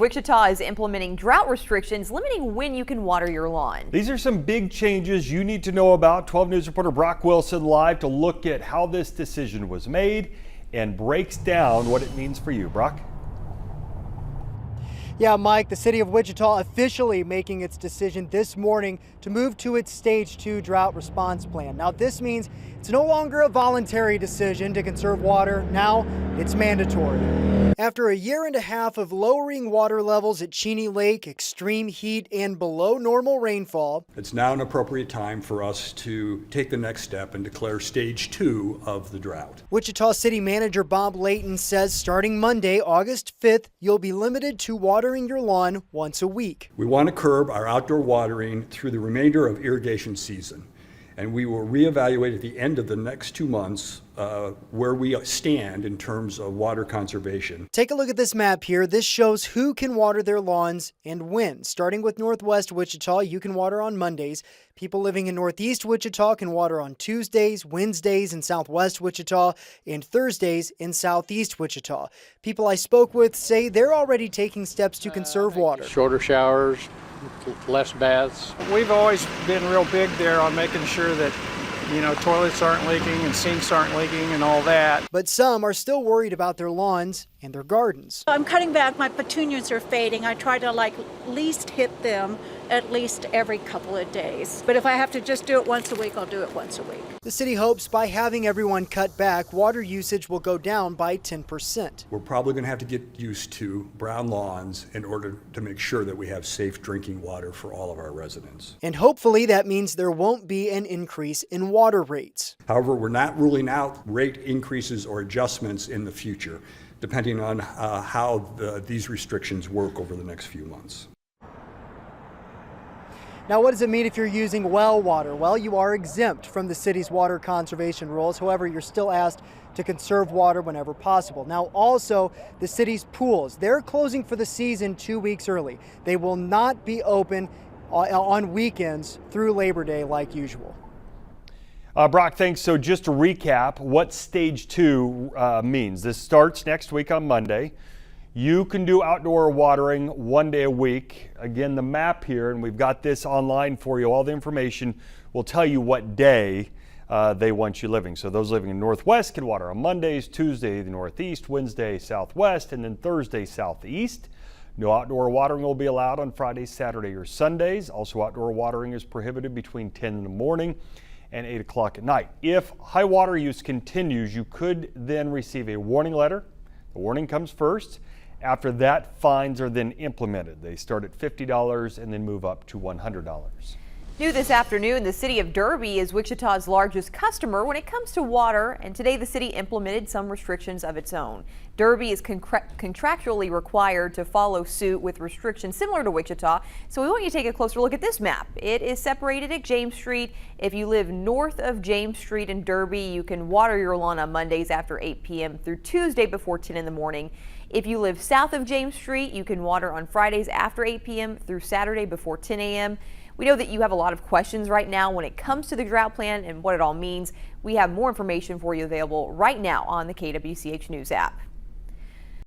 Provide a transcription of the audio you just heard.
Wichita is implementing drought restrictions, limiting when you can water your lawn. These are some big changes you need to know about. 12 News reporter Brock Wilson live to look at how this decision was made and breaks down what it means for you. Brock? Yeah, Mike, the city of Wichita officially making its decision this morning to move to its Stage 2 drought response plan. Now, this means it's no longer a voluntary decision to conserve water. Now it's mandatory. After a year and a half of lowering water levels at Cheney Lake, extreme heat, and below normal rainfall, it's now an appropriate time for us to take the next step and declare Stage 2 of the drought. Wichita City Manager Bob Layton says starting Monday, August 5th, you'll be limited to watering your lawn once a week. We want to curb our outdoor watering through the remainder of irrigation season, and we will reevaluate at the end of the next 2 months where we stand in terms of water conservation. Take a look at this map here. This shows who can water their lawns and when. Starting with Northwest Wichita, you can water on Mondays. People living in Northeast Wichita can water on Tuesdays, Wednesdays in Southwest Wichita, and Thursdays in Southeast Wichita. People I spoke with say they're already taking steps to conserve water. Shorter showers, less baths. We've always been real big there on making sure that toilets aren't leaking and sinks aren't leaking and all that. But some are still worried about their lawns and their gardens. I'm cutting back. My petunias are fading. I try to at least hit them at least every couple of days. But if I have to just do it once a week, I'll do it once a week. The city hopes by having everyone cut back, water usage will go down by 10%. We're probably going to have to get used to brown lawns in order to make sure that we have safe drinking water for all of our residents. And hopefully that means there won't be an increase in water rates. However, we're not ruling out rate increases or adjustments in the future, depending on how these restrictions work over the next few months. Now, what does it mean if you're using well water? Well, you are exempt from the city's water conservation rules. However, you're still asked to conserve water whenever possible. Now, also, the city's pools, they're closing for the season 2 weeks early. They will not be open on weekends through Labor Day like usual. Brock, thanks. So just to recap what Stage 2 means. This starts next week on Monday. You can do outdoor watering 1 day a week. Again, the map here, and we've got this online for you. All the information will tell you what day they want you living. So those living in Northwest can water on Mondays, Tuesday, the Northeast, Wednesday, Southwest, and then Thursday, Southeast. No outdoor watering will be allowed on Fridays, Saturday, or Sundays. Also, outdoor watering is prohibited between 10 in the morning and 8 o'clock at night. If high water use continues, you could then receive a warning letter. The warning comes first. After that, fines are then implemented. They start at $50 and then move up to $100. New this afternoon, the city of Derby is Wichita's largest customer when it comes to water, and today the city implemented some restrictions of its own. Derby is contractually required to follow suit with restrictions similar to Wichita, so we want you to take a closer look at this map. It is separated at James Street. If you live north of James Street in Derby, you can water your lawn on Mondays after 8 p.m. through Tuesday before 10 in the morning. If you live south of James Street, you can water on Fridays after 8 p.m. through Saturday before 10 a.m. We know that you have a lot of questions right now when it comes to the drought plan and what it all means. We have more information for you available right now on the KWCH News app.